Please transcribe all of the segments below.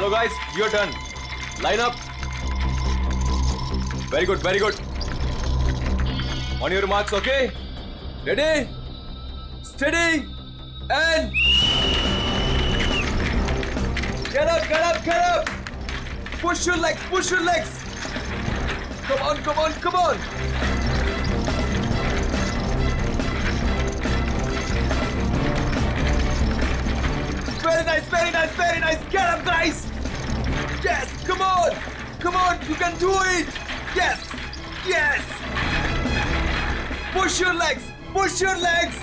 चलो guys, your turn. Line up. Very good, very good. On your marks, okay? Ready, steady, and get up, get up, get up. Push your legs, push your legs. Come on, come on, come on. Very nice, very nice, very nice. Get up, guys. Yes, come on. Come on, you can do it. Yes, yes. Push your legs, push your legs.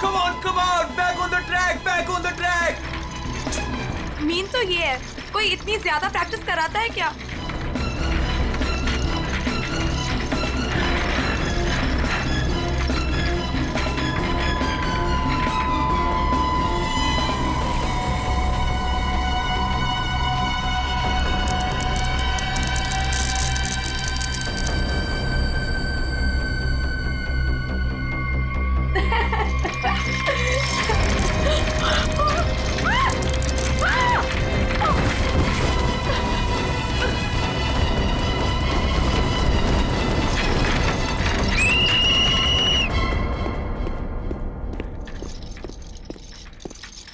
Come on, back on the track, back on the track. Mean तो ये है, कोई इतनी ज्यादा practice कराता है क्या?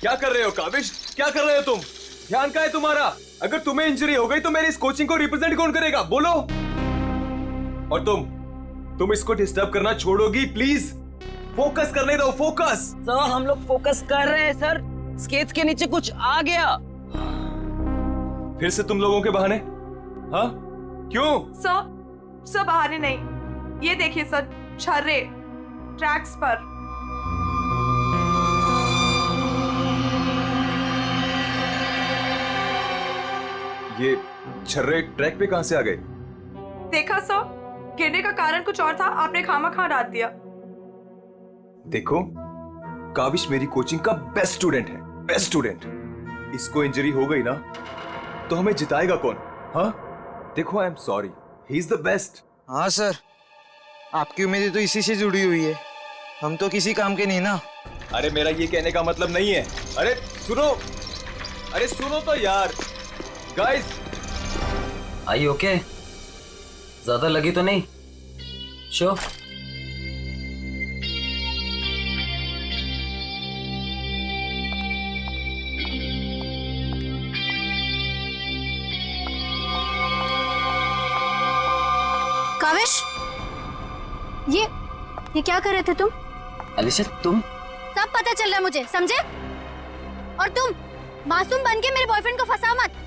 क्या कर रहे हो काविश? क्या कर रहे हो तुम? ध्यान का है तुम्हारा? अगर तुम्हें इंजरी हो गई तो मेरी इस कोचिंग को रिप्रेजेंट कौन करेगा? बोलो. और तुम इसको डिस्टर्ब करना छोड़ोगी प्लीज? फोकस करने दो, फोकस. सर हम लोग फोकस कर रहे हैं सर. स्केट्स के नीचे कुछ आ गया. फिर से तुम लोगों के बहाने? हाँ, क्यों? सर बहाने नहीं. ये देखिए सर, छर्रे ट्रैक्स पर. ये छर्रे ट्रैक पे कहां से आ गए? देखा सर, गिरने का कारण कुछ और था, आपने खामा डाल दिया. देखो, काविश मेरी कोचिंग का बेस्ट स्टूडेंट है, बेस्ट स्टूडेंट. इसको इंजरी हो गई ना तो हमें जिताएगा कौन? हाँ, देखो, I am sorry, he is the best. हाँ सर, आपकी उम्मीदें तो इसी से जुड़ी हुई है. हम तो किसी काम के नहीं ना. अरे मेरा ये कहने का मतलब नहीं है. अरे सुनो तो यार. गाइस, आई ओके? ज्यादा लगी तो नहीं? श्योर? काविश, ये क्या कर रहे थे तुम? अलीशा तुम? सब पता चल रहा है मुझे, समझे? और तुम मासूम बन के मेरे बॉयफ्रेंड को फंसा मत.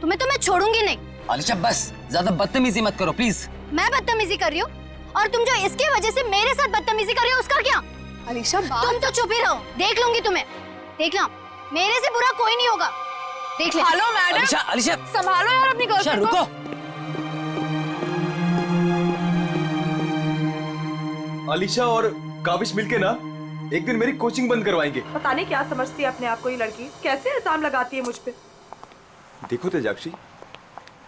तुम्हें तो मैं छोड़ूंगी नहीं. अलीशा बस ज्यादा बदतमीजी मत करो प्लीज. मैं बदतमीजी कर रही हूँ और तुम जो इसकी वजह से मेरे साथ बदतमीजी कर रही हो उसका क्या? अलीशा तुम तो चुप ही रहो, देख लूंगी तुम्हें. देख लो, मेरे से बुरा कोई नहीं होगा. देख ले. हेलो मैडम, अलीशा संभालो यार अपनी गर्लफ्रेंड को. रुको. अलीशा और काविश मिलके ना एक दिन मेरी कोचिंग बंद करवाएंगे. पता नहीं क्या समझती है अपने आप को ये लड़की, कैसे इल्जाम लगाती है मुझ पे. देखो तेजाक्षी,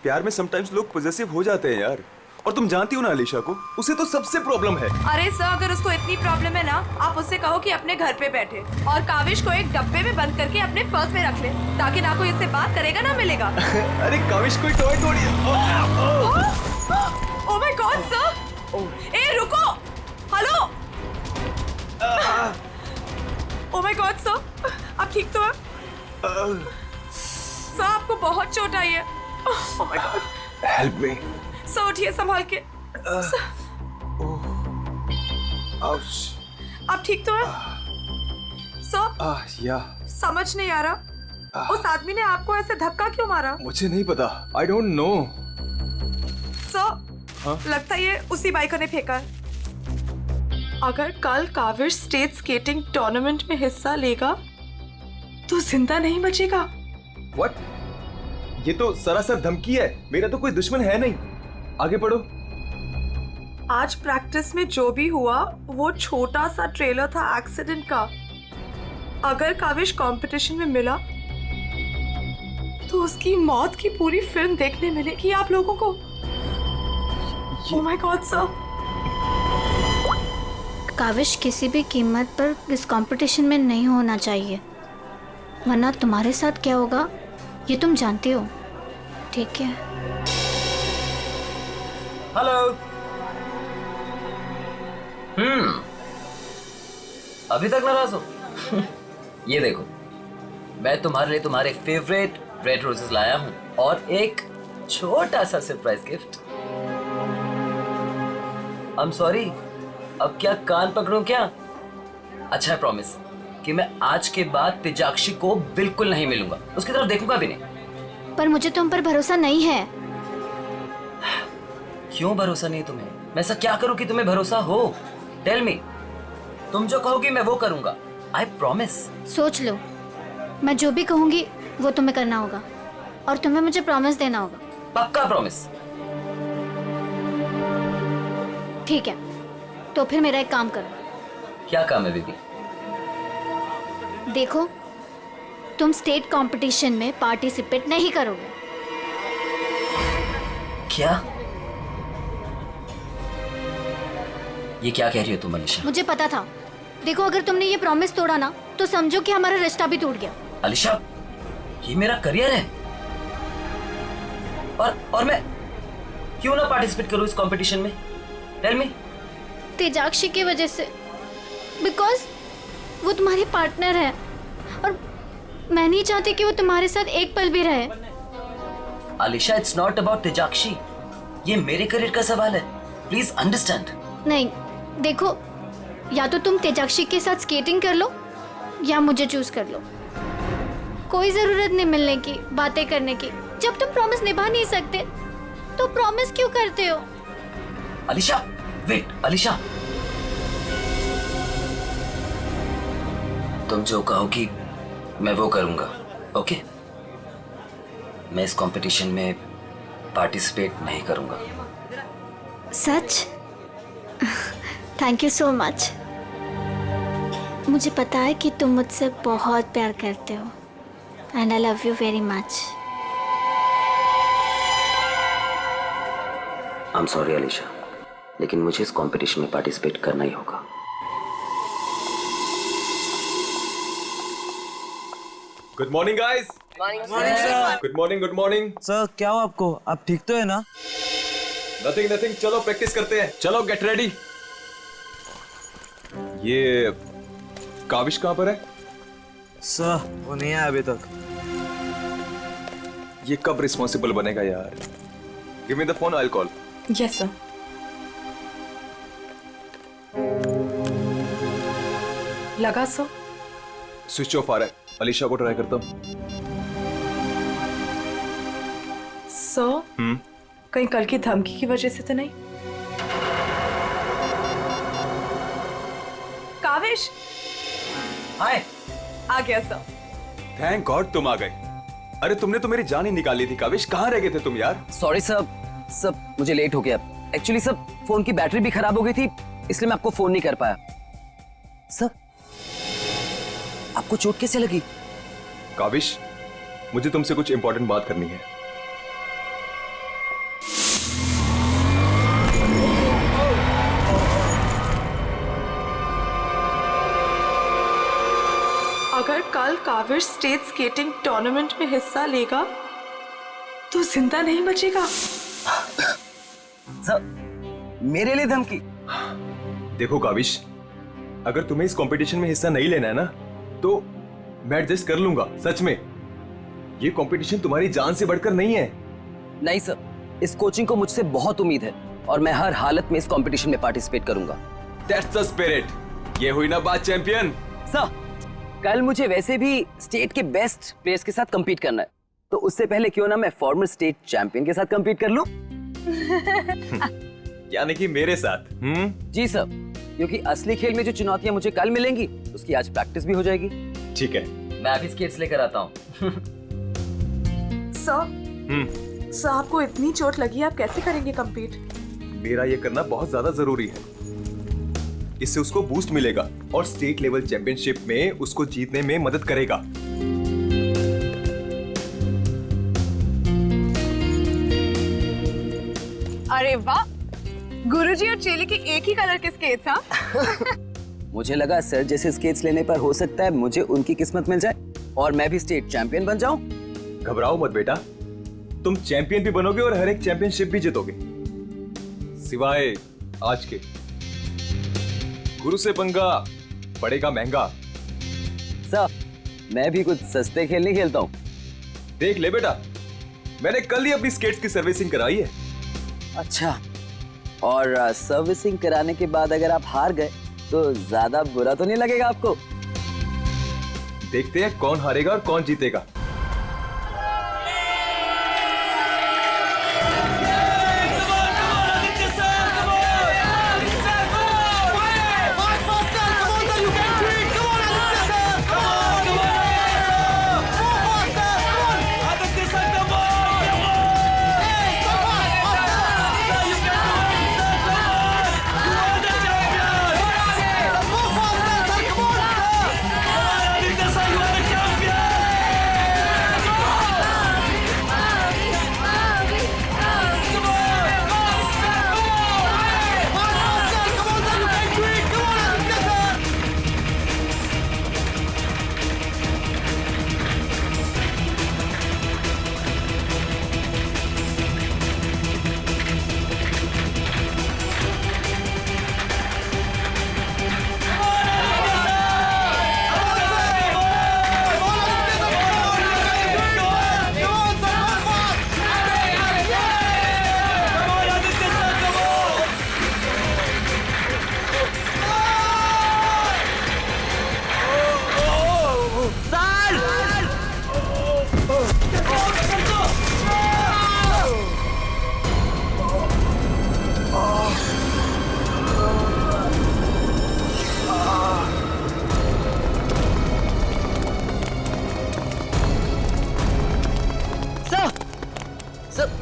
प्यार में समटाइम्स लोग पॉजेसिव हो जाते हैं यार. और तुम जानती हो ना अलीशा को, उसे तो सबसे प्रॉब्लम है. अरे सर, अगर उसको इतनी प्रॉब्लम है ना, आप उससे कहो कि अपने घर पे बैठे और काविश को एक डब्बे में बंद करके अपने पर्स में रख ले, ताकि ना कोई इससे बात करेगा ना मिलेगा. अरे काविश कोई टॉय थोड़ी है. ओह माय गॉड सर, ए रुको, hello. Oh my god sir, आप ठीक तो हैं? सर आपको बहुत चोट आई है. ओह my God, help me. Sir उठिए संभाल के. आउच. आप ठीक तो हैं? सर या समझ नहीं आ रहा, उस आदमी ने आपको ऐसे धक्का क्यों मारा? मुझे नहीं पता, आई डोंट नो. सर लगता है ये उसी बाइकर ने फेंका है. अगर कल काविश स्टेट स्केटिंग टूर्नामेंट में हिस्सा लेगा तो जिंदा नहीं बचेगा. व्हाट? ये तो सरासर धमकी है. मेरा तो कोई दुश्मन है नहीं. आगे पढ़ो. आज प्रैक्टिस में जो भी हुआ वो छोटा सा ट्रेलर था एक्सीडेंट का. अगर काविश कंपटीशन में मिला तो उसकी मौत की पूरी फिल्म देखने मिलेगी आप लोगों को. Oh my god sir. Kavish किसी भी कीमत पर इस कंपटीशन में नहीं होना चाहिए, वरना तुम्हारे साथ क्या होगा ये तुम जानती हो, ठीक है? हेलो। अभी तक नाराज हो? ये देखो, मैं तुम्हारे लिए तुम्हारे फेवरेट रेड रोजेस लाया हूँ और एक छोटा सा surprise gift. I am sorry, अब क्या कान पकड़ूं क्या? अच्छा, प्रॉमिस कि मैं आज के बाद तेजाक्षी को बिल्कुल नहीं मिलूंगा, उसकी तरफ देखूंगा भी नहीं। पर मुझे तुम पर भरोसा नहीं है। क्यों भरोसा नहीं तुम्हें? मैं ऐसा क्या करूं कि तुम्हें भरोसा हो? Tell me. तुम जो कहोगी मैं वो करूंगा, आई प्रॉमिस। सोच लो, मैं जो भी कहूंगी वो तुम्हें करना होगा और तुम्हें मुझे प्रॉमिस देना होगा। पक्का प्रॉमिस? ठीक है, तो फिर मेरा एक काम करो। क्या काम है बेबी? देखो, तुम स्टेट कंपटीशन में पार्टिसिपेट नहीं करोगे। क्या? ये क्या कह रही हो तुम अलीशा? मुझे पता था। देखो, अगर तुमने ये प्रॉमिस तोड़ा ना तो समझो कि हमारा रिश्ता भी टूट गया। अलीशा, ये मेरा करियर है और मैं क्यों ना पार्टिसिपेट करूं इस कंपटीशन में? Tell me. तेजाक्षी की वजह से, बिकॉज वो तुम्हारी पार्टनर है और मैं नहीं चाहती कि वो तुम्हारे साथ एक पल भी रहे। अलीशा, इट्स नॉट अबाउट तेजाक्षी, ये मेरे करियर का सवाल है, प्लीज अंडरस्टैंड। नहीं, देखो, या तो तुम तेजाक्षी के साथ स्केटिंग कर लो या मुझे चूज कर लो। कोई जरूरत नहीं मिलने की, बातें करने की। जब तुम प्रॉमिस निभा नहीं सकते तो प्रॉमिस क्यों करते हो? अलीशा, वेट। अलीशा, तुम जो कहोगी मैं वो करूंगा, ओके? मैं इस कंपटीशन में पार्टिसिपेट नहीं करूंगा। सच? Thank you so much. मुझे पता है कि तुम मुझसे बहुत प्यार करते हो and I love you very much. I am sorry Alisha, लेकिन मुझे इस कंपटीशन में पार्टिसिपेट करना ही होगा। Good morning guys. Morning sir. Good morning, good morning. Sir क्या हो आपको? आप ठीक तो है ना? नथिंग नथिंग, चलो प्रैक्टिस करते हैं। चलो गेट रेडी। ये काविश कहां पर है? सर वो नहीं आया अभी तक। ये कब रिस्पॉन्सिबल बनेगा यार? Give me the phone, I will call. Yes sir. लगा सर? स्विच ऑफ आ रहा है। अलीशा को ट्राई करता हूँ। सर, कहीं कल की धमकी की वजह से तो नहीं? काविश हाय। आ गया सर। थैंक गॉड तुम आ गए। अरे तुमने तो मेरी जान ही निकाली थी काविश, कहाँ रह गए थे तुम यार? सॉरी सब मुझे लेट हो गया। एक्चुअली सब फोन की बैटरी भी खराब हो गई थी, इसलिए मैं आपको फोन नहीं कर पाया। सर, आपको चोट कैसे लगी? काविश, मुझे तुमसे कुछ इंपॉर्टेंट बात करनी है। अगर कल काविश स्टेट स्केटिंग टूर्नामेंट में हिस्सा लेगा तो जिंदा नहीं बचेगा। सर, मेरे लिए धमकी? देखो काविश, अगर तुम्हें इस कंपटीशन में हिस्सा नहीं लेना है ना तो मैं एडजस्ट कर लूंगा। सच में ये कंपटीशन तुम्हारी जान से बढ़कर नहीं है। नहीं सर, इस कोचिंग को मुझसे बहुत उम्मीद है और मैं हर हालत में इस कंपटीशन में पार्टिसिपेट करूंगा। That's the spirit. ये हुई ना बात चैंपियन। सर, कल मुझे वैसे भी स्टेट के बेस्ट प्लेयर्स के साथ compete करना है, तो उससे पहले क्यों ना मैं फॉर्मर स्टेट चैंपियन के साथ compete कर लूं? यानी कि मेरे साथ? जी सर, क्योंकि असली खेल में जो चुनौतियां मुझे कल मिलेंगी उसकी आज प्रैक्टिस भी हो जाएगी। ठीक है। मैं अभी स्केट्स लेकर आता हूँ। सर, आपको इतनी चोट लगी, आप कैसे करेंगे compete? मेरा ये करना बहुत ज्यादा जरूरी है। इससे उसको बूस्ट मिलेगा और स्टेट लेवल चैंपियनशिप में उसको जीतने में मदद करेगा। अरे वाह, गुरुजी और चेली के एक ही कलर के स्केट्स। हाँ मुझे लगा सर जैसे स्केट्स लेने पर हो सकता है मुझे उनकी किस्मत मिल जाए और मैं भी स्टेट चैंपियन बन जाऊं। घबराओ मत बेटा, तुम चैंपियन भी बनोगे और हर एक चैंपियनशिप भी जीतोगे, सिवाय आज के। गुरु से पंगा पड़ेगा महंगा। सर मैं भी कुछ सस्ते खेल नहीं खेलता हूँ। देख ले बेटा, मैंने कल ही अपनी स्केट्स की सर्विसिंग कराई है। अच्छा, और सर्विसिंग कराने के बाद अगर आप हार गए तो ज्यादा बुरा तो नहीं लगेगा आपको? देखते हैं कौन हारेगा और कौन जीतेगा।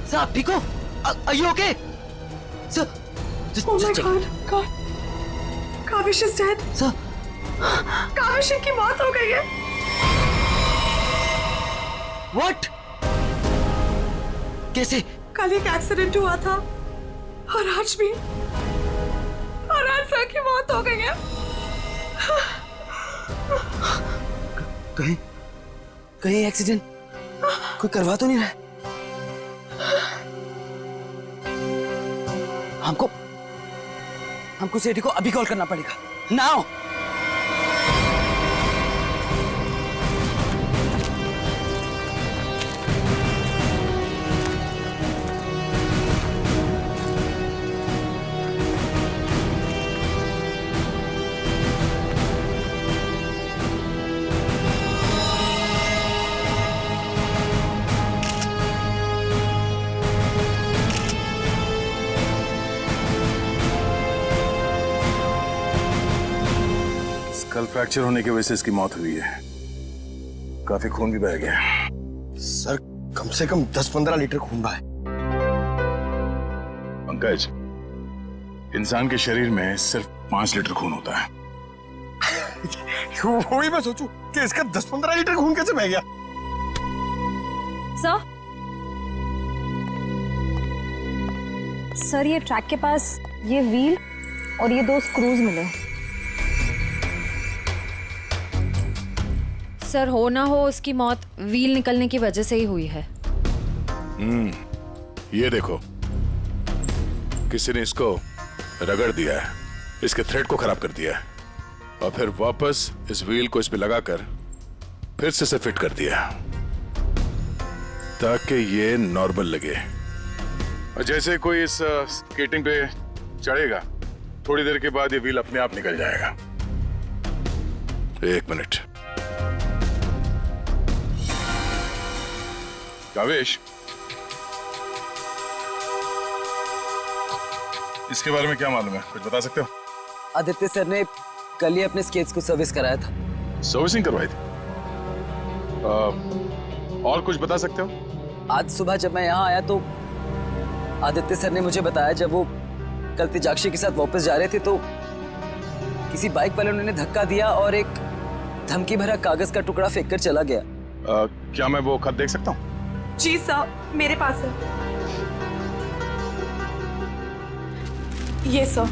सर आप ठीक हो? Are you okay? Sir, Oh my check. God. Kaavish is dead. Sir, Kaavish की मौत हो गई है। what? कैसे? कल एक एक्सीडेंट हुआ था और आज भी, और आज सर की मौत हो गई है। कहीं एक्सीडेंट कोई करवा तो नहीं रहा है? हमको सेठी को अभी कॉल करना पड़ेगा। नाउ। कल फ्रैक्चर होने की वजह से इसकी मौत हुई है। काफी खून भी बह गया। सर कम से कम 10-15 लीटर खून बहा है। पंकज, इंसान के शरीर में सिर्फ 5 लीटर खून होता है। वही मैं सोचूं कि इसका 10-15 लीटर खून कैसे बह गया। सर ये ट्रैक के पास ये व्हील और ये 2 स्क्रूज मिले। सर हो ना हो उसकी मौत व्हील निकलने की वजह से ही हुई है। ये देखो, किसी ने इसको रगड़ दिया है, इसके थ्रेड को खराब कर दिया है और फिर वापस इस व्हील को इस पे लगाकर फिर से फिट कर दिया ताकि ये नॉर्मल लगे। और जैसे कोई इस स्केटिंग पे चढ़ेगा, थोड़ी देर के बाद ये व्हील अपने आप निकल जाएगा। 1 मिनट। कावेश, इसके बारे में क्या मालूम है? कुछ बता सकते हो? आदित्य सर ने कल ही अपने स्केट्स को सर्विस कराया था। सर्विसिंग करवाई थी? और कुछ बता सकते हो? आज सुबह जब मैं यहाँ आया तो आदित्य सर ने मुझे बताया जब वो कल तेजाक्षी के साथ वापस जा रहे थे तो किसी बाइक वाले ने धक्का दिया और एक धमकी भरा कागज का टुकड़ा फेंक कर चला गया। क्या मैं वो खत देख सकता हूँ? जी सर, मेरे पास है। ये सर।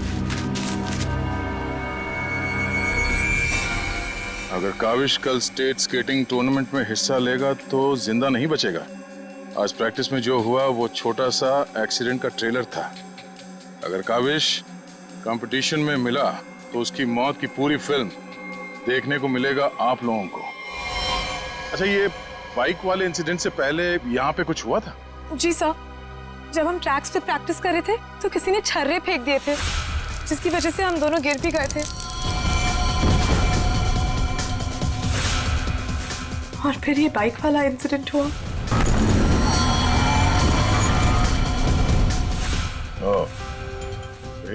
अगर काविश कल स्टेट स्केटिंग टूर्नामेंट में हिस्सा लेगा तो जिंदा नहीं बचेगा। आज प्रैक्टिस में जो हुआ वो छोटा सा एक्सीडेंट का ट्रेलर था। अगर काविश कंपटीशन में मिला तो उसकी मौत की पूरी फिल्म देखने को मिलेगा आप लोगों को। अच्छा, ये बाइक वाले इंसिडेंट से पहले यहाँ पे कुछ हुआ था? जी सर, जब हम ट्रैक्स पे प्रैक्टिस कर रहे थे तो किसी ने छर्रे फेंक दिए थे, जिसकी वजह से हम दोनों गिर भी गए थे। और फिर ये बाइक वाला इंसिडेंट हुआ।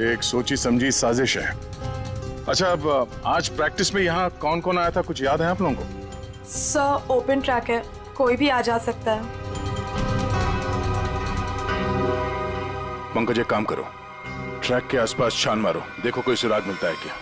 एक सोची समझी साजिश है। अच्छा, अब आज प्रैक्टिस में यहाँ कौन कौन आया था, कुछ याद है आप लोगों को? सर, ओपन ट्रैक है, कोई भी आ जा सकता है। पंकज, एक काम करो, ट्रैक के आसपास छान मारो, देखो कोई सुराग मिलता है क्या।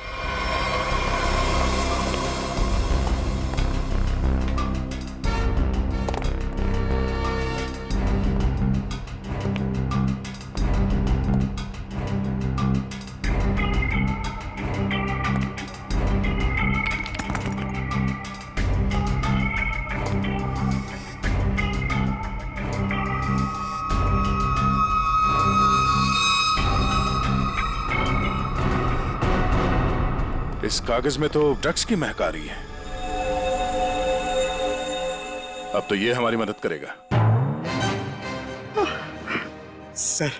इस कागज में तो ड्रग्स की महक आ रही है। अब तो ये हमारी मदद करेगा। सर,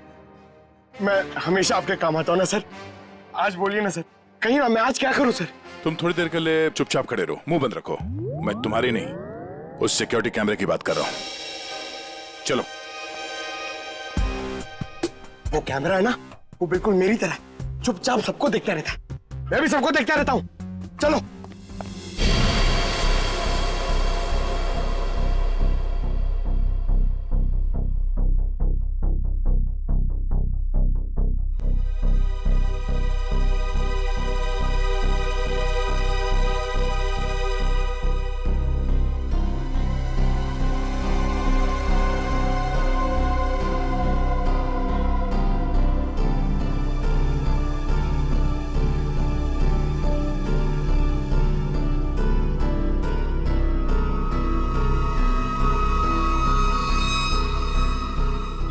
मैं हमेशा आपके काम आता हूँ ना सर। आज बोलिए ना सर, कहीं ना मैं आज क्या करूँ सर? तुम थोड़ी देर के लिए चुपचाप खड़े रहो, मुंह बंद रखो। मैं तुम्हारी नहीं, उस सिक्योरिटी कैमरे की बात कर रहा हूं। चलो। वो कैमरा है ना, वो बिल्कुल मेरी तरह चुपचाप सबको देखता रहता है। मैं भी सबको देखता रहता हूँ। चलो।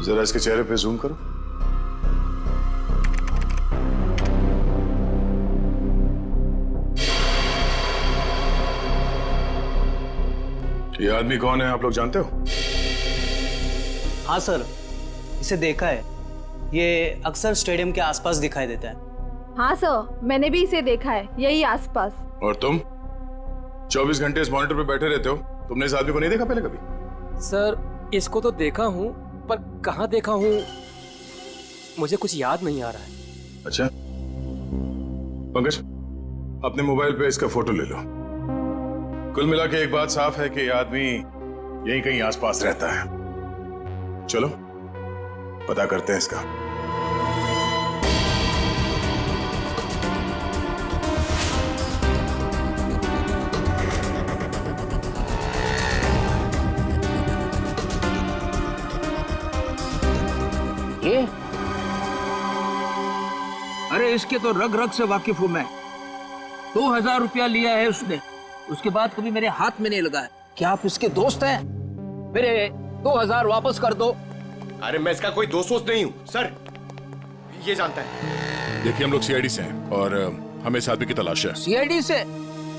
जरा इसके चेहरे पे जूम करो। ये आदमी कौन है, आप लोग जानते हो? हाँ सर, इसे देखा है। ये अक्सर स्टेडियम के आसपास दिखाई देता है। हाँ सर, मैंने भी इसे देखा है, यही आसपास। और तुम 24 घंटे इस मॉनिटर पे बैठे रहते हो, तुमने इस आदमी को नहीं देखा पहले कभी? सर, इसको तो देखा हूँ, पर कहाँ देखा हूँ मुझे कुछ याद नहीं आ रहा है। अच्छा, पंकज, अपने मोबाइल पे इसका फोटो ले लो। कुल मिला के एक बात साफ है कि ये आदमी यहीं कहीं आसपास रहता है। चलो पता करते हैं इसका। ये? अरे इसके तो रग रग से वाकिफ हूं मैं। 2000 रुपया लिया है उसने, उसके बाद कभी मेरे हाथ में नहीं लगा है। क्या आप इसके दोस्त हैं? मेरे 2000 वापस कर दो। अरे मैं इसका कोई दोस्त नहीं हूँ सर, ये जानता है। देखिए, हम लोग सीआईडी से हैं और हमें इस आदमी की तलाश है। सीआईडी से?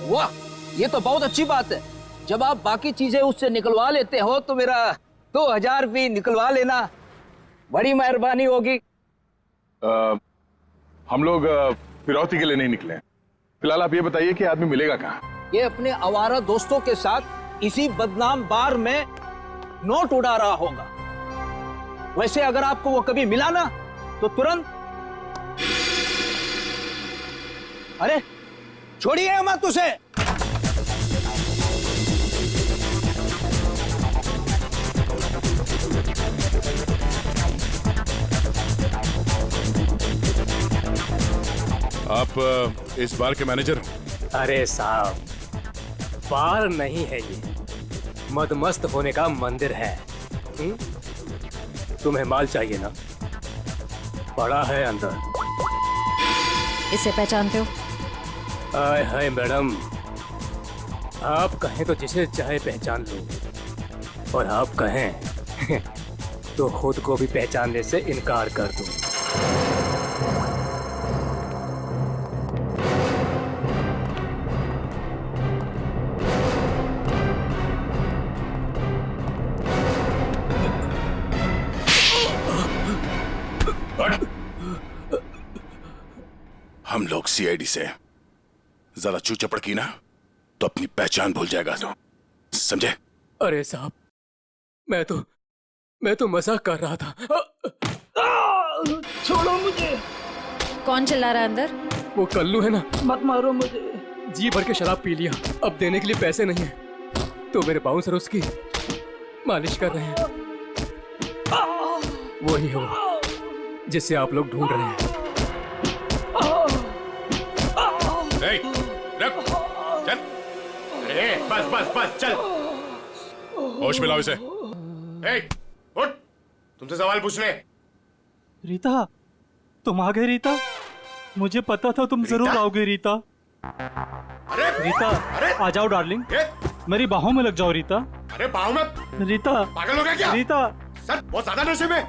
वाह, ये तो बहुत अच्छी बात है। जब आप बाकी चीजें उससे निकलवा लेते हो तो मेरा 2000 भी निकलवा लेना, बड़ी मेहरबानी होगी। हम लोग फिरौती के लिए नहीं निकले। फिलहाल आप ये बताइए कि आदमी मिलेगा कहाँ? ये अपने आवारा दोस्तों के साथ इसी बदनाम बार में नोट उड़ा रहा होगा। वैसे अगर आपको वो कभी मिला ना तो तुरंत, अरे छोड़िए मत उसे। आप इस बार के मैनेजर हो? अरे साहब, बार नहीं है ये, मदमस्त होने का मंदिर है। तुम्हें माल चाहिए ना, पड़ा है अंदर। इसे पहचानते हो? आए हाय मैडम, आप कहें तो जिसे चाहे पहचान लो, और आप कहें तो खुद को भी पहचानने से इनकार कर दूं। हम लोग सीआईडी से जरा चू चपड़ की ना तो अपनी पहचान भूल जाएगा तो, समझे? अरे साहब, मैं तो मजाक कर रहा था। छोड़ो मुझे। कौन चिल्ला रहा है अंदर? वो कल्लू है ना, मत मारो मुझे। जी भर के शराब पी लिया, अब देने के लिए पैसे नहीं है, तो मेरे बाउंसर उसकी मालिश कर रहे हैं। वही हो जिसे आप लोग ढूंढ रहे हैं। चल। बस बस बस चल। होश मिलाओ इसे। उठ, तुमसे सवाल पूछने। रीता, तुम आ गए रीता? मुझे पता था तुम जरूर आओगे रीता। अरे रीता, अरे आ जाओ डार्लिंग, मेरी बाहों में लग जाओ रीता। अरे बाहों में? रीता, पागल हो गया क्या? रीता। सर बहुत ज्यादा नशे में,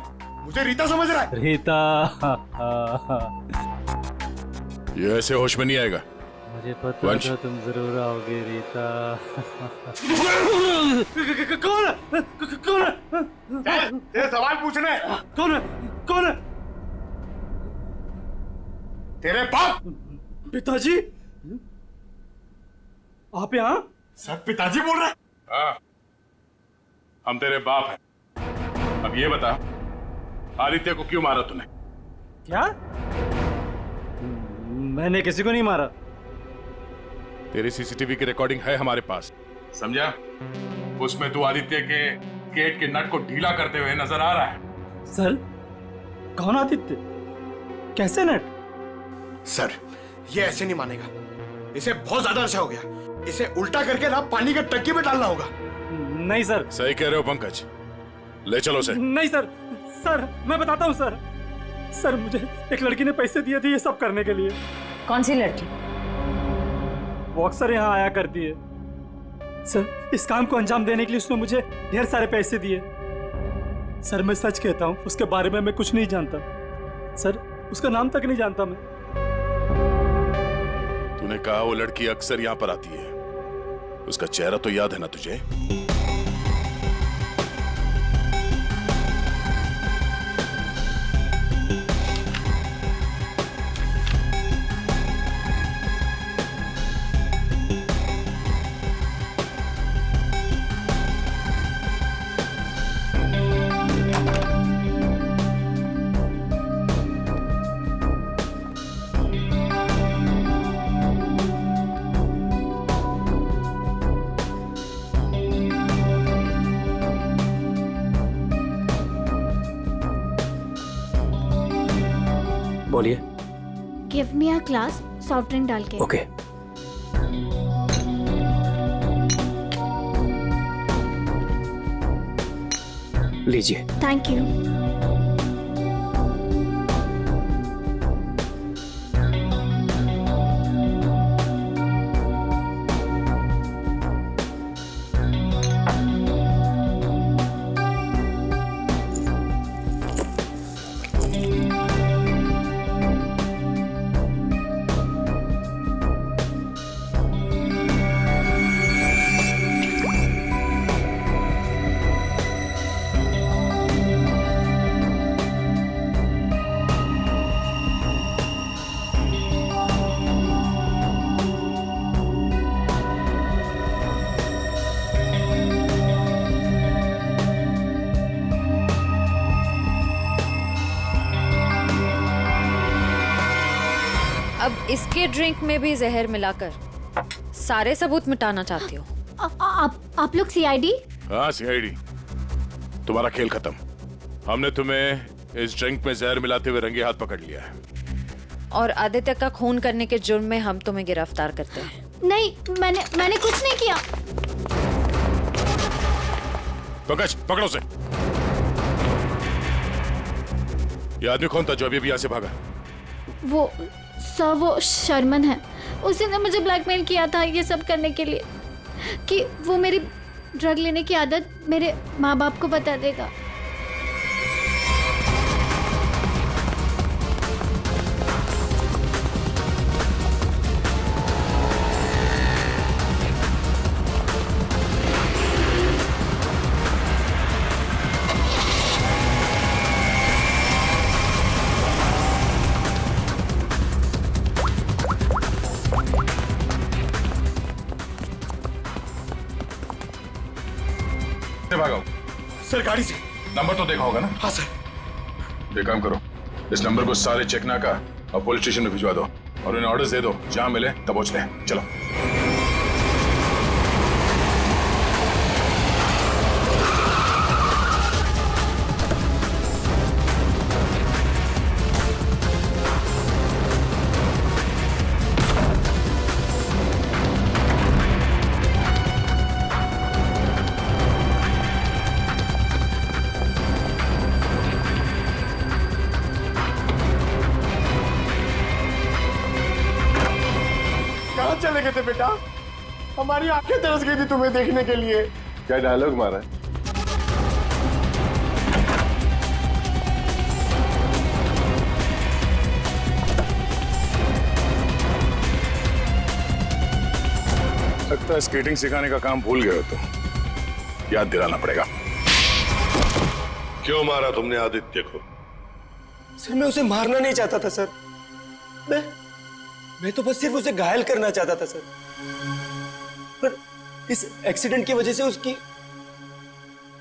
मुझे रीता समझ रहा है। रीता। ये ऐसे होश में नहीं आएगा। मुझे पता था तुम जरूर आओगे रीता। कौन है? कौन है? चल, तेरे सवाल पूछने। कौन है? कौन है? तेरे बाप। पिताजी, आप यहाँ? सर पिताजी बोल रहे हैं? हाँ, हम तेरे बाप हैं। अब ये बता, आदित्य को क्यों मारा तूने? क्या? मैंने किसी को नहीं मारा। तेरी सीसीटीवी की रिकॉर्डिंग है हमारे पास, समझा? उसमें तू आदित्य के गेट के नट को ढीला करते हुए नजर आ रहा है। सर, कौन आदित्य? कैसे नट? सर, ये ऐसे नहीं मानेगा। इसे बहुत ज्यादा नशा हो गया। इसे उल्टा करके ना पानी के टंकी में डालना होगा। नहीं सर। सही कह रहे हो पंकज, ले चलो उसे। नहीं सर, सर मैं बताता हूँ सर। सर मुझे एक लड़की ने पैसे दिए थे ये सब करने के लिए। कौन सी लड़की? वो अक्सर यहाँ आया करती है सर। इस काम को अंजाम देने के लिए उसने मुझे ढेर सारे पैसे दिए। सर मैं सच कहता हूँ, उसके बारे में मैं कुछ नहीं जानता सर, उसका नाम तक नहीं जानता मैं। तूने कहा वो लड़की अक्सर यहाँ पर आती है, उसका चेहरा तो याद है ना तुझे? बोलिए। Give me a glass soft drink डाल के। ओके। लीजिए। Thank you. अब इसके ड्रिंक में भी जहर मिलाकर सारे सबूत मिटाना चाहती हो? आप लोग सीआईडी? हाँ सीआईडी। तुम्हारा खेल खत्म। हमने तुम्हें इस ड्रिंक में जहर मिलाते हुए रंगे हाथ पकड़ लिया है। और आदित्य का खून करने के जुर्म में हम तुम्हें गिरफ्तार करते हैं। नहीं, मैंने कुछ नहीं किया। पंकज पकड़ो उसे। ये आदमी कौन था जो अभी यहाँ से भागा? वो सर, वो शर्मन है। उसी ने मुझे ब्लैकमेल किया था ये सब करने के लिए। कि वो मेरी ड्रग लेने की आदत मेरे माँ बाप को बता देगा। भागो सर गाड़ी से। नंबर तो देखा होगा ना? हाँ सर। एक काम करो, इस नंबर को सारे चेकनाका और पुलिस स्टेशन में भिजवा दो और उन्हें ऑर्डर्स दे दो, जहां मिले तब पहुंच ले। चलो। कहाँ चले गए थे बेटा? हमारी आंखें तरस गई थी तुम्हें देखने के लिए। क्या डायलॉग मारा है? लगता है स्केटिंग सिखाने का काम भूल गए हो तो याद दिलाना पड़ेगा। क्यों मारा तुमने आदित्य को? सर मैं उसे मारना नहीं चाहता था सर। मैं तो बस सिर्फ उसे घायल करना चाहता था सर। पर इस एक्सीडेंट की वजह से उसकी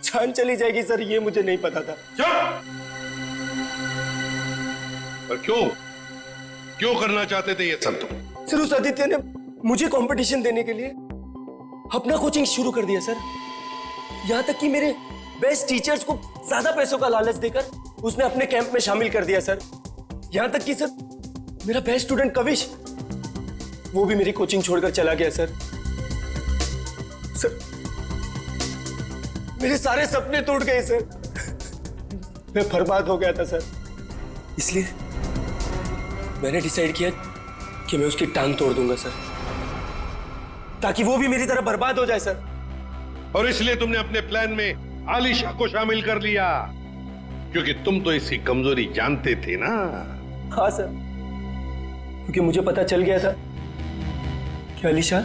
जान चली जाएगी सर, ये मुझे नहीं पता था। पर क्यों करना चाहते थे ये सब तुम? सर उस आदित्य ने मुझे कंपटीशन देने के लिए अपना कोचिंग शुरू कर दिया सर। यहां तक कि मेरे बेस्ट टीचर्स को ज्यादा पैसों का लालच देकर उसने अपने कैंप में शामिल कर दिया सर। यहां तक कि सर मेरा बेस्ट स्टूडेंट कविश, वो भी मेरी कोचिंग छोड़कर चला गया सर। सर मेरे सारे सपने टूट गए सर। मैं बर्बाद हो गया था सर। इसलिए मैंने डिसाइड किया कि मैं उसकी टांग तोड़ दूंगा सर, ताकि वो भी मेरी तरह बर्बाद हो जाए सर। और इसलिए तुमने अपने प्लान में आलिशा को शामिल कर लिया, क्योंकि तुम तो इसकी कमजोरी जानते थे ना। हाँ सर, क्योंकि मुझे पता चल गया था कि आलिशा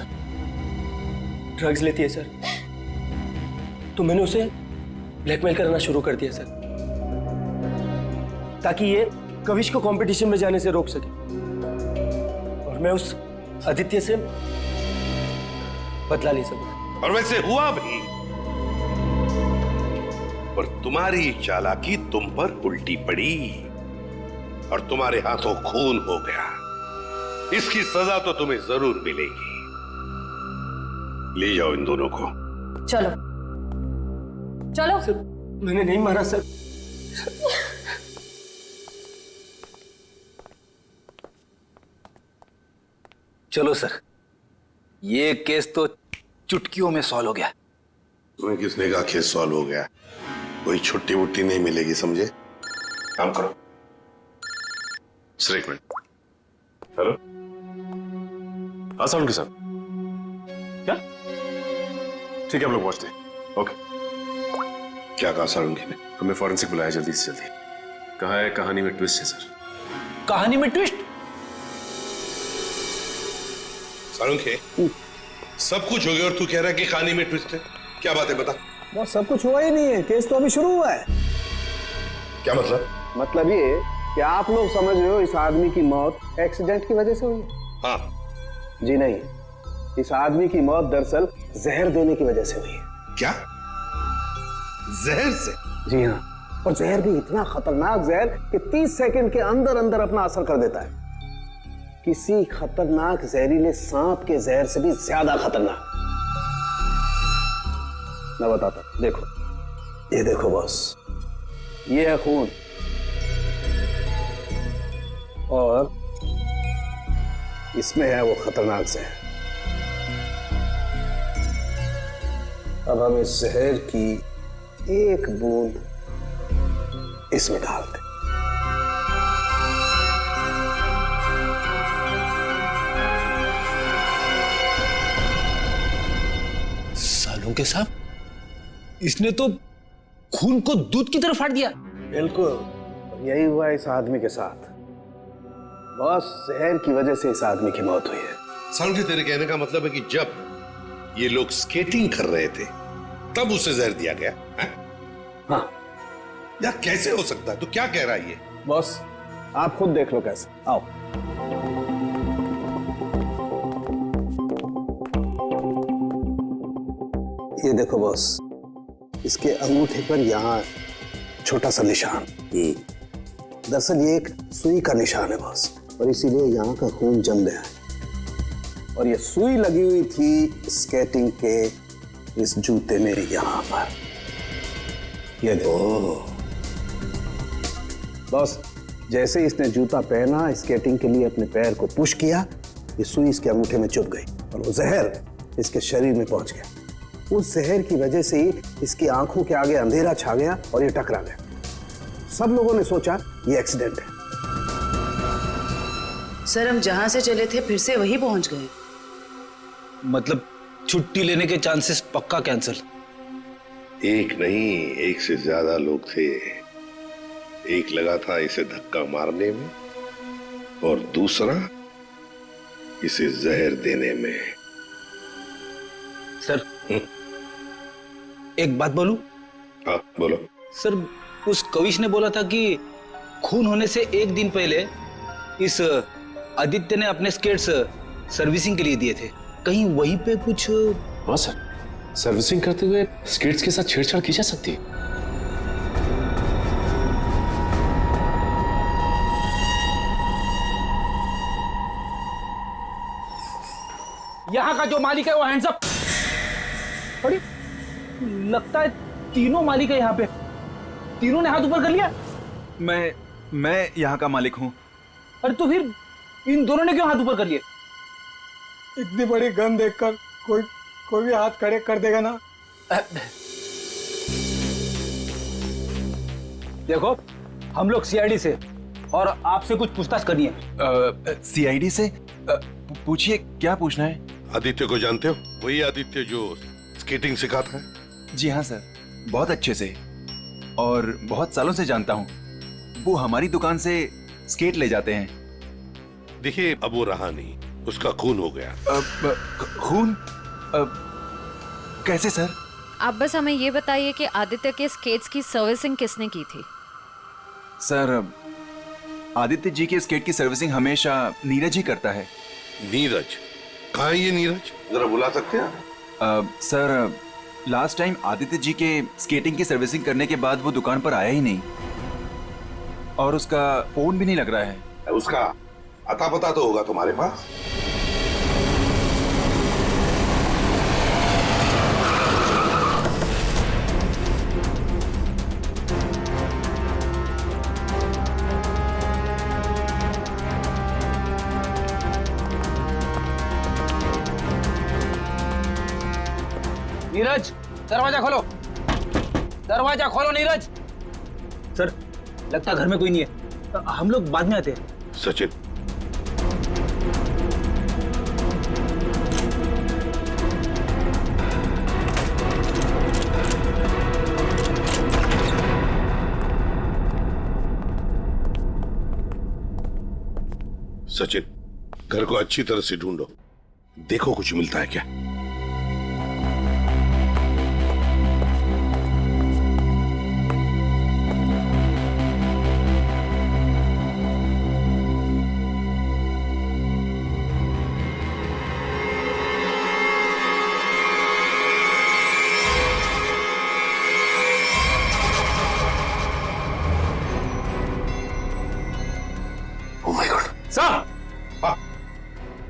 ड्रग्स लेती है सर, तो मैंने उसे ब्लैकमेल करना शुरू कर दिया सर, ताकि ये कविश को कंपटीशन में जाने से रोक सके और मैं उस आदित्य से बदला ले सकूं। और वैसे हुआ भी, पर तुम्हारी चालाकी तुम पर उल्टी पड़ी और तुम्हारे हाथों खून हो गया। इसकी सजा तो तुम्हें जरूर मिलेगी। ले जाओ इन दोनों को। चलो चलो। सर मैंने नहीं मारा सर। चलो सर, ये केस तो चुटकियों में सॉल्व हो गया। तुम्हें किसने कहा केस सॉल्व हो गया? कोई छुट्टी वुट्टी नहीं मिलेगी, समझे? काम करो। सर एक मिनट। हेलो, आसान के साथ क्या? ठीक है, हम लोग पहुंचते हैं। ओके। क्या कहा सारंगी ने? हमें फॉरेंसिक बुलाया जल्दी से जल्दी। कहा है कहानी में ट्विस्ट है सर। कहानी में ट्विस्ट? सारंगी, सब कुछ हो गया और तू कह रहा है कि कहानी में ट्विस्ट है? क्या बात है, बता। वो सब कुछ हुआ ही नहीं है, केस तो अभी शुरू हुआ है। क्या मतलब? मतलब ये कि आप लोग समझ रहे हो इस आदमी की मौत एक्सीडेंट की वजह से हुई है। हाँ। जी नहीं, इस आदमी की मौत दरअसल जहर देने की वजह से हुई है। क्या? जहर से? जी हाँ, और जहर भी इतना खतरनाक जहर कि 30 सेकंड के अंदर अंदर अपना असर कर देता है। किसी खतरनाक जहरीले सांप के जहर से भी ज्यादा खतरनाक। मैं बताता हूं, देखो, ये देखो बॉस, ये है खून और इसमें है वो खतरनाक जहर। अब हम इस जहर की एक बूंद इसमें डाल दें। सालुंके साहब, इसने तो खून को दूध की तरह फाड़ दिया। बिल्कुल यही हुआ इस आदमी के साथ। बॉस, जहर की वजह से इस आदमी की मौत हुई है। सालुंके, तेरे कहने का मतलब है कि जब ये लोग स्केटिंग कर रहे थे तब उसे जहर दिया गया है? हाँ। यार कैसे हो सकता है? तू क्या कह रहा है ये? बॉस आप खुद देख लो कैसे। आओ। ये देखो बॉस, इसके अंगूठे पर यहाँ छोटा सा निशान। दरअसल ये एक सुई का निशान है बॉस, और इसीलिए यहाँ का खून जम गया है। और ये सुई लगी हुई थी स्केटिंग के इस जूते में यहाँ पर। ये देखो बॉस, जैसे इसने जूता पहना, स्केटिंग के लिए अपने पैर को पुश किया, ये सुई इसके अंगूठे में चुभ गई और वो जहर इसके शरीर में पहुंच गया। उस जहर की वजह से ही इसकी आंखों के आगे अंधेरा छा गया और ये टकरा गया। सब लोगों ने सोचा ये एक्सीडेंट है। सर, हम जहां से चले थे फिर से वही पहुंच गए। मतलब छुट्टी लेने के चांसेस पक्का कैंसिल। एक नहीं, एक से ज्यादा लोग थे। एक लगा था इसे धक्का मारने में और दूसरा इसे जहर देने में। सर एक बात बोलूं? हाँ बोलो। सर, उस कविश ने बोला था कि खून होने से एक दिन पहले इस आदित्य ने अपने स्केट्स सर्विसिंग के लिए दिए थे। कहीं वहीं पे कुछ? हाँ सर, सर्विसिंग करते हुए स्केट्स के साथ छेड़छाड़ की जा सकती है। यहाँ का जो मालिक है वो हैंड्स अप। अरे लगता है तीनों मालिक है यहाँ पे। तीनों ने हाथ ऊपर कर लिया। मैं यहाँ का मालिक हूँ। अरे तो फिर इन दोनों ने क्यों हाथ ऊपर कर लिए? इतनी बड़ी गन देखकर कोई भी हाथ खड़े कर देगा ना। देखो, हम लोग सीआईडी से और आपसे कुछ पूछताछ करनी है। सीआईडी से? पूछिए, क्या पूछना है? आदित्य को जानते हो? वही आदित्य जो स्केटिंग सिखाता है। जी हाँ सर, बहुत अच्छे से और बहुत सालों से जानता हूँ। वो हमारी दुकान से स्केट ले जाते हैं। देखिए, अब वो रहा नहीं, उसका खून हो गया। खून? कैसे सर? आप बस हमें ये बताइए कि आदित्य के स्केट्स की सर्विसिंग किसने की थी? सर, आदित्य जी के स्केट की सर्विसिंग हमेशा नीरज ही करता है। नीरज? कहाँ है ये नीरज? जरा बुला सकते हैं? Sir, last time Aditya ji के स्केटिंग की सर्विसिंग करने के बाद वो दुकान पर आया ही नहीं और उसका फोन भी नहीं लग रहा है। उसका अता पता तो होगा तुम्हारे पास? नीरज, दरवाजा खोलो। दरवाजा खोलो नीरज। सर, लगता घर में कोई नहीं है, हम लोग बाद में आते हैं। सचिन, सचिन, घर को अच्छी तरह से ढूंढो, देखो कुछ मिलता है क्या।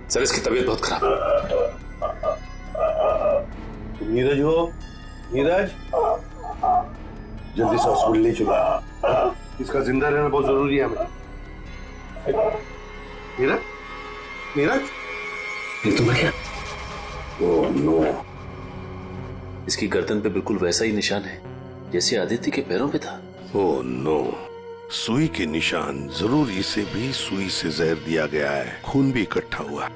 सर, इसकी तबीयत बहुत खराब है। तुम नीरज हो? नीरज, जल्दी से हॉस्पिटल ले चलो, इसका जिंदा रहना बहुत जरूरी है हमें। नीरज, नीरज, ये तुम क्या? ओह नो, इसकी गर्दन पे बिल्कुल वैसा ही निशान है जैसे आदित्य के पैरों पे था। ओह नो, सुई के निशान, जरूर इसे भी सुई से जहर दिया गया है, खून भी इकट्ठा हुआ।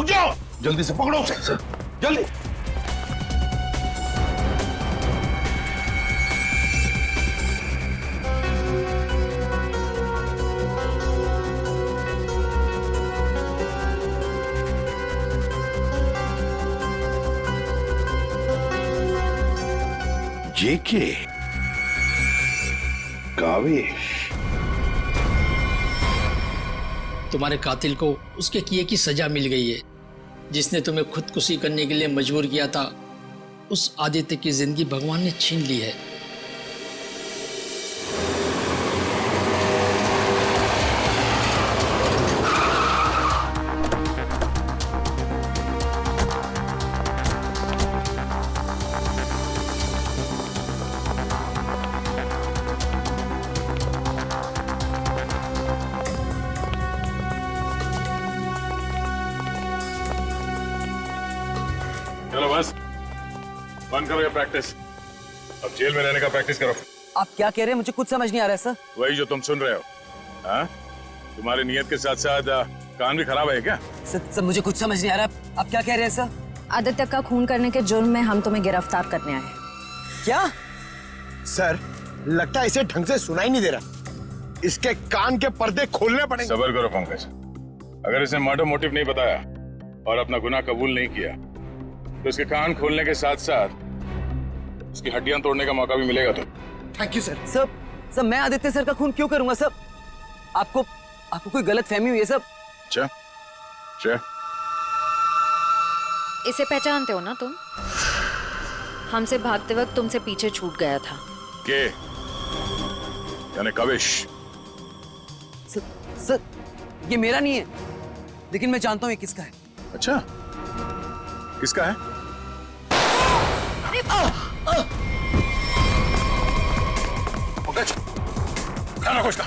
रुक जाओ, जल्दी से पकड़ो उसे, जल्दी। जेके कावेश, तुम्हारे कातिल को उसके किए की सजा मिल गई है। जिसने तुम्हें खुदकुशी करने के लिए मजबूर किया था, उस आदित्य की जिंदगी भगवान ने छीन ली है। चलो बस बंद करो ये प्रैक्टिस, अब जेल में रहने का प्रैक्टिस करो। आप क्या कह रहे हैं? मुझे कुछ समझ नहीं आ रहा है सर। वही जो तुम सुन रहे हो। हाँ, तुम्हारी नियत के साथ साथ कान भी खराब है क्या? सर मुझे कुछ समझ नहीं आ रहा, आप क्या कह रहे हैं सर? आदित्य का खून करने के जुर्म में हम तुम्हें गिरफ्तार करने आए हैं। क्या? सर लगता है इसे ढंग से सुनाई नहीं दे रहा, इसके कान के पर्दे खोलने पड़ेंगे। सब्र करो पंकज, अगर इसने मर्डर मोटिव नहीं बताया और अपना गुनाह कबूल नहीं किया तो इसके कान खोलने के साथ साथ उसकी हड्डियां तोड़ने का मौका भी मिलेगा। तो थैंक यू सर। सर मैं आदित्य सर का खून क्यों करूंगा सर? आपको कोई गलत फहमी हुई है सर? अच्छा, इसे पहचानते हो ना तुम? हमसे भागते वक्त तुमसे पीछे छूट गया था। के यानी कविश? सर ये मेरा नहीं है, लेकिन मैं जानता हूँ ये किसका है। अच्छा, किसका है? पंकज, खाना खुश का।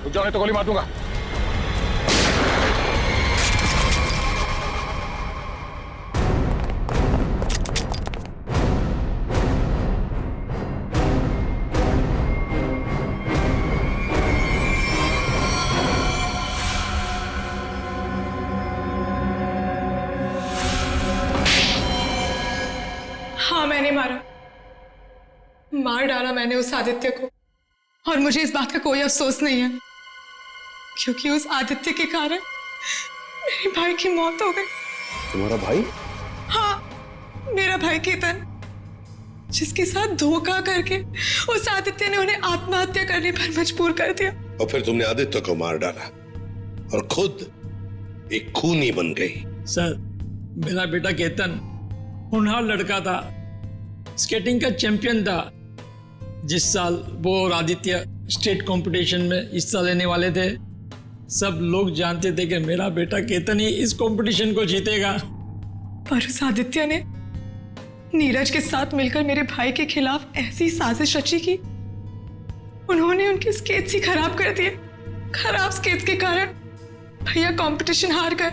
रुक जाओ नहीं तो गोली मार दूंगा। हाँ मैंने मार डाला मैंने उस आदित्य को, और मुझे इस बात का कोई अफसोस नहीं है, क्योंकि उस आदित्य के कारण मेरे भाई की मौत हो गई। तुम्हारा भाई? हाँ, मेरा भाई केतन, जिसके साथ धोखा करके उस आदित्य ने उन्हें आत्महत्या करने पर मजबूर कर दिया। और फिर तुमने आदित्य को मार डाला और खुद एक खूनी बन गई। सर, मेरा बेटा केतन होनहार लड़का था, स्केटिंग का चैंपियन था। जिस साल वो और आदित्य स्टेट कंपटीशन में हिस्सा लेने वाले थे, सब लोग जानते थे कि मेरा बेटा केतन ही इस कंपटीशन को जीतेगा। पर उस आदित्य ने नीरज के साथ मिलकर मेरे भाई के खिलाफ ऐसी साजिश रची कि उन्होंने उनके स्केट्स ही खराब कर दिए। खराब स्केट्स के कारण भैया कंपटीशन हार गए।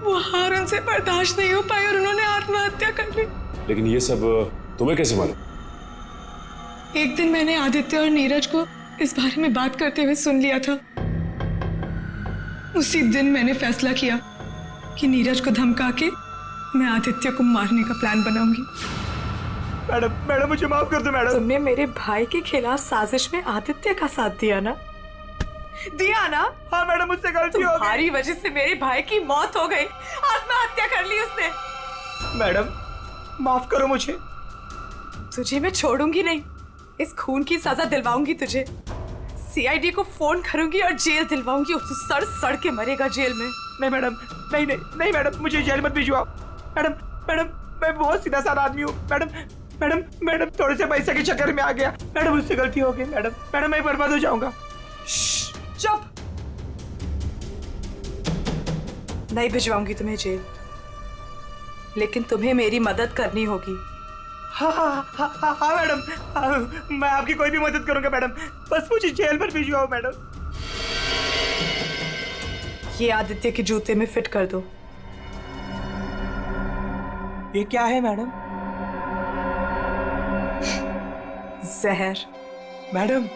वो हार उनसे बर्दाश्त नहीं हो पाई और उन्होंने आत्महत्या कर ली। लेकिन ये सब तुम्हें कैसे मालूम? एक दिन मैंने आदित्य और नीरज को इस बारे में बात करते हुए सुन लिया था। उसी दिन मैंने फैसला किया कि नीरज को धमका के मैं आदित्य को मारने का प्लान बनाऊंगी। मैडम मुझे माफ कर दो मैडम। तुमने मेरे भाई के खिलाफ साजिश में आदित्य का साथ दिया ना? हाँ मैडम, मुझसे गलती हो गई। तुम्हारी वजह से मेरे भाई की मौत हो गई, आत्महत्या कर ली उसने। मैडम माफ करो मुझे। तुझे मैं छोड़ूंगी नहीं, इस खून की सजा दिलवाऊंगी तुझे। सीआईडी को फोन करूंगी और जेल दिलवाऊंगी। तू सड़ के मरेगा जेल में। नहीं मैडम, नहीं मैडम, मुझे जेल मत भिजवाओ। मैडम मैं बहुत सीधा साधा आदमी हूँ। मैडम थोड़े से पैसे के चक्कर में आ गया। मैडम मुझसे गलती हो गई। मैडम मैं बर्बाद हो जाऊंगा। चुप। नहीं भिजवाऊंगी तुम्हें जेल, लेकिन तुम्हें मेरी मदद करनी होगी। हाँ मैडम, मैं आपकी कोई भी मदद करूंगा मैडम, बस मुझे जेल पर भिजवाओ मैडम। ये आदित्य के जूते में फिट कर दो। ये क्या है मैडम? जहर। मैडम,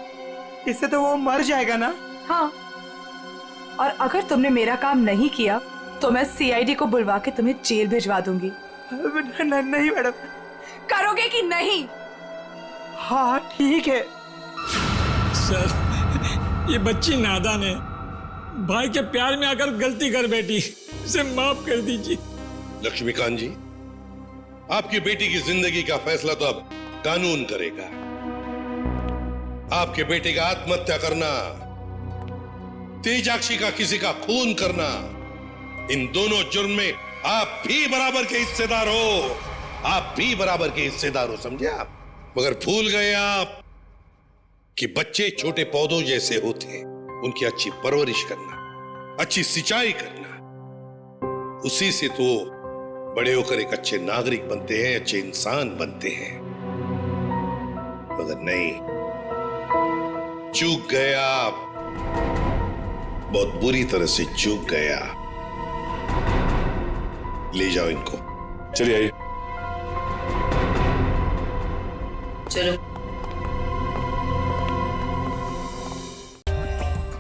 इससे तो वो मर जाएगा ना? हाँ, और अगर तुमने मेरा काम नहीं किया तो मैं सीआईडी को बुलवा के तुम्हें जेल भिजवा दूंगी। नहीं मैडम। करोगे कि नहीं? हाँ ठीक है। सर, ये बच्ची नादान है, भाई के प्यार में आकर गलती कर बैठी, इसे माफ कर दीजिए। लक्ष्मीकांत जी, आपकी बेटी की जिंदगी का फैसला तो अब कानून करेगा। आपके बेटे का आत्महत्या करना, तेजाक्षी का किसी का खून करना, इन दोनों जुर्म में आप भी बराबर के हिस्सेदार हो। आप भी बराबर के हिस्सेदार हो, समझे आप? मगर भूल गए आप कि बच्चे छोटे पौधों जैसे होते, उनकी अच्छी परवरिश करना, अच्छी सिंचाई करना, उसी से तो बड़े होकर एक अच्छे नागरिक बनते हैं, अच्छे इंसान बनते हैं। मगर नहीं, चूक गए आप, बहुत बुरी तरह से चूक गया। ले जाओ इनको। चलिए आइए। चलो।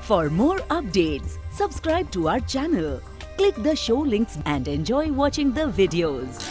For more updates, subscribe to our channel, click the show links and enjoy watching the videos.